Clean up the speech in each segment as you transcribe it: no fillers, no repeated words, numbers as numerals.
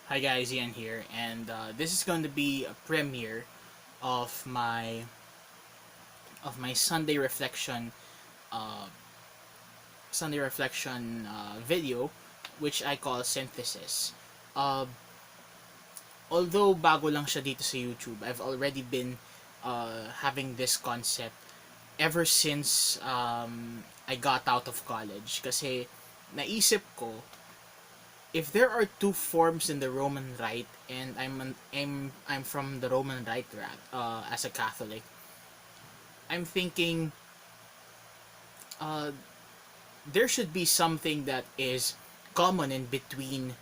Hi guys, Ian here, and this is going to be a premiere of my uh, Sunday reflection video, which I call synthesis. Uh, Although bago lang siya dito sa YouTube, I've already been having this concept ever since I got out of college. Kasi naisip ko, if there are two forms in the Roman Rite, and I'm from the Roman Rite as a Catholic, I'm thinking uh, there should be something that is common in between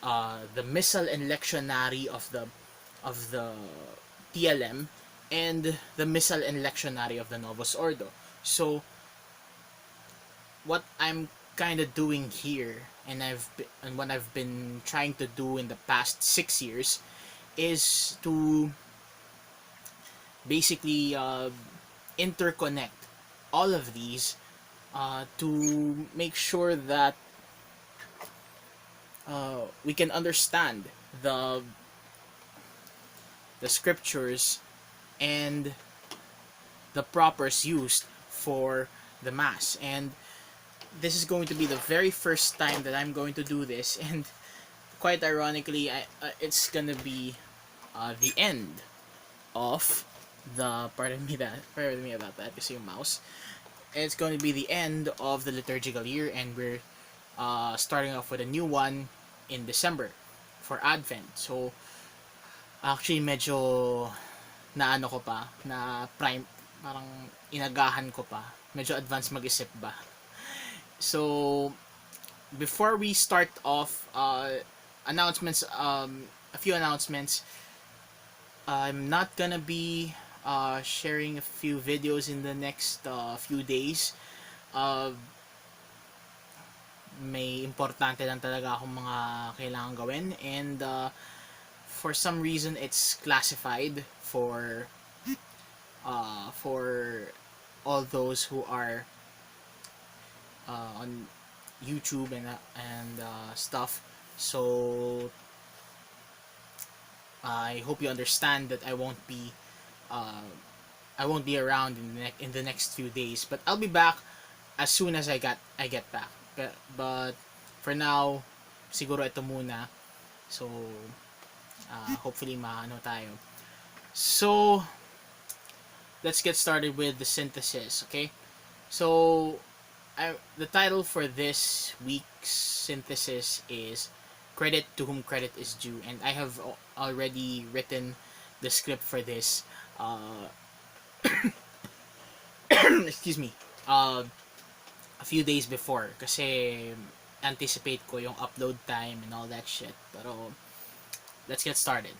the missal and lectionary of the TLM and the missal and lectionary of the Novus Ordo. So what I'm kind of doing here, and what I've been trying to do in the past 6 years, is to basically interconnect all of these to make sure that we can understand the the scriptures and the propers used for the mass. And this is going to be the very first time that I'm going to do this, and quite ironically, it's gonna be the end of the pardon me about that, kasi yung mouse. It's going to be the end of the liturgical year, and we're starting off with a new one in December for Advent. So actually medyo naano ko pa na prime, parang inagahan ko pa, medyo advance mag-isip ba. So before we start off, announcements, a few announcements. I'm not gonna be sharing a few videos in the next few days. Uh, May importante lang talaga akong mga kailangan gawin, and for some reason it's classified for all those who are on YouTube and stuff. So I hope you understand that uh, I won't be around in the next few days, but I'll be back as soon as I get back. But for now, siguro ito muna. So hopefully maano tayo. So let's get started with the synthesis, okay? So the title for this week's synthesis is Credit to Whom Credit is Due, and I have already written the script for this. Excuse me. A few days before, kasi anticipate ko yung upload time and all that shit. Pero let's get started.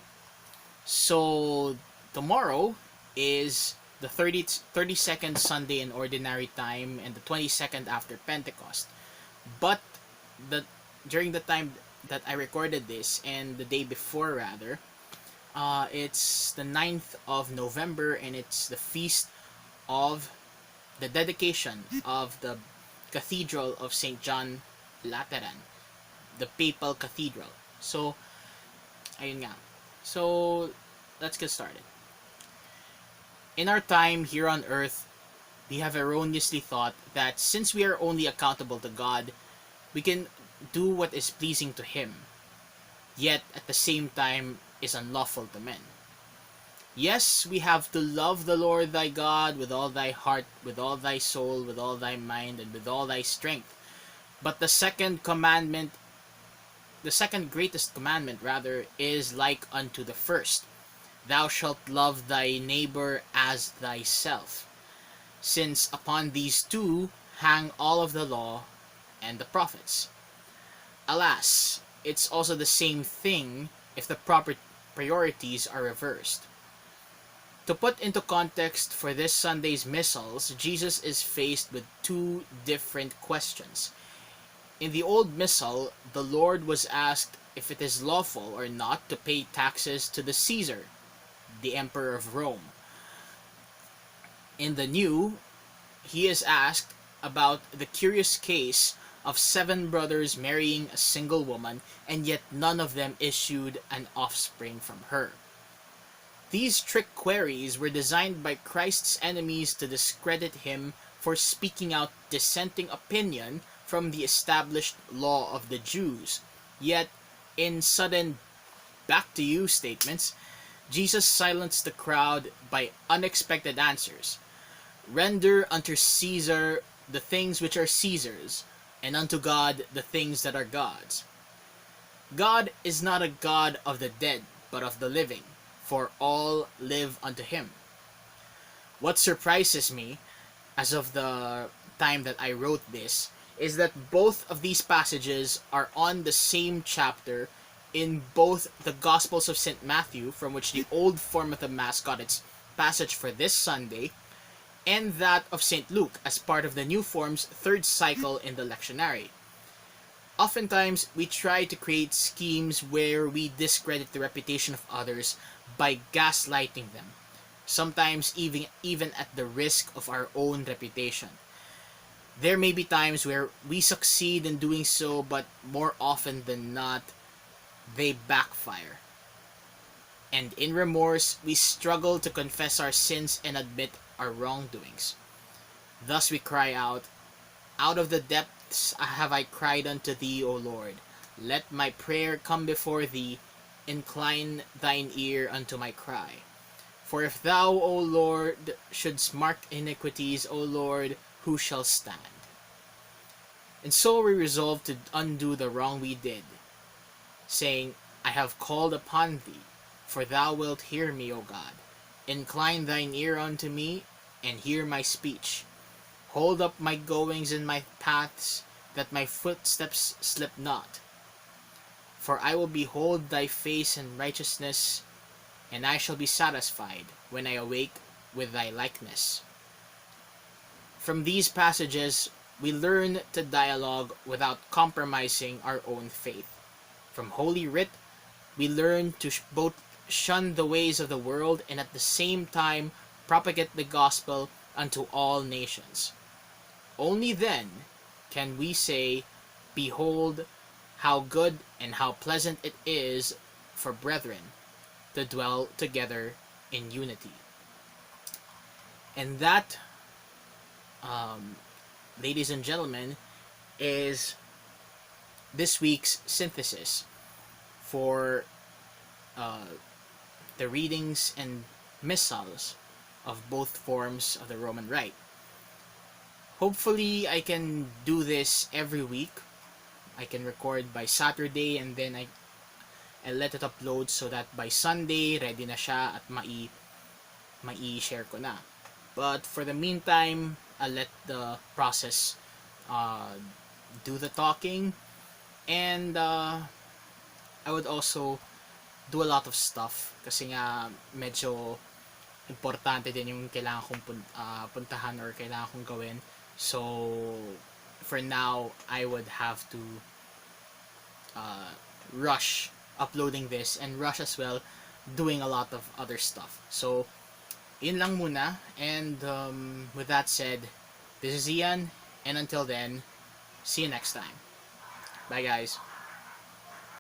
So tomorrow is the 32nd Sunday in Ordinary Time and the 22nd after Pentecost. But the during the time that I recorded this, and the day before rather, it's the 9th of November, and it's the feast of the dedication of the Cathedral of St. John Lateran, the Papal Cathedral. So ayun nga. So let's get started. In our time here on earth, we have erroneously thought that since we are only accountable to God, we can do what is pleasing to Him, yet at the same time is unlawful to men. Yes, we have to love the Lord thy God with all thy heart, with all thy soul, with all thy mind, and with all thy strength. But the second greatest commandment rather, is like unto the first. Thou shalt love thy neighbor as thyself. Since upon these two hang all of the law and the prophets. Alas, it's also the same thing if the proper priorities are reversed. To put into context for this Sunday's missals, Jesus is faced with two different questions. In the old missal, the Lord was asked if it is lawful or not to pay taxes to the Caesar, the Emperor of Rome. In the new, he is asked about the curious case of 7 brothers marrying a single woman, and yet none of them issued an offspring from her. These trick queries were designed by Christ's enemies to discredit him for speaking out dissenting opinion from the established law of the Jews. Yet, in sudden back to you statements, Jesus silenced the crowd by unexpected answers. Render unto Caesar the things which are Caesar's, and unto God the things that are God's. God is not a God of the dead, but of the living, for all live unto him. What surprises me, as of the time that I wrote this, is that both of these passages are on the same chapter in both the Gospels of St. Matthew, from which the old form of the Mass got its passage for this Sunday, and that of St. Luke as part of the new form's third cycle in the lectionary. Oftentimes, we try to create schemes where we discredit the reputation of others by gaslighting them, sometimes even at the risk of our own reputation. There may be times where we succeed in doing so, but more often than not, they backfire. And in remorse, we struggle to confess our sins and admit our wrongdoings. Thus we cry out of the depths have I cried unto thee, O Lord. Let my prayer come before thee. Incline thine ear unto my cry. For if thou, O Lord, shouldst mark iniquities, O Lord, who shall stand? And so we resolve to undo the wrong we did, saying, I have called upon thee, for thou wilt hear me, O God. Incline thine ear unto me, and hear my speech. Hold up my goings and my paths, that my footsteps slip not. For I will behold thy face in righteousness, and I shall be satisfied when I awake with thy likeness. From these passages, we learn to dialogue without compromising our own faith. From Holy Writ, we learn to both shun the ways of the world and at the same time propagate the gospel unto all nations. Only then can we say, Behold, how good and how pleasant it is for brethren to dwell together in unity. And that, ladies and gentlemen, is this week's synthesis for the readings and missals of both forms of the Roman Rite. Hopefully, I can do this every week. I can record by Saturday and then I let it upload so that by Sunday, ready na siya at mai-share ko na. But for the meantime, I'll let the process do the talking, and I would also do a lot of stuff kasi nga medyo importante din yung kailangan kong puntahan or kailangan kong gawin. So for now, I would have to rush uploading this and rush as well doing a lot of other stuff. So yun lang muna, and with that said, this is Ian, and until then, see you next time. Bye guys.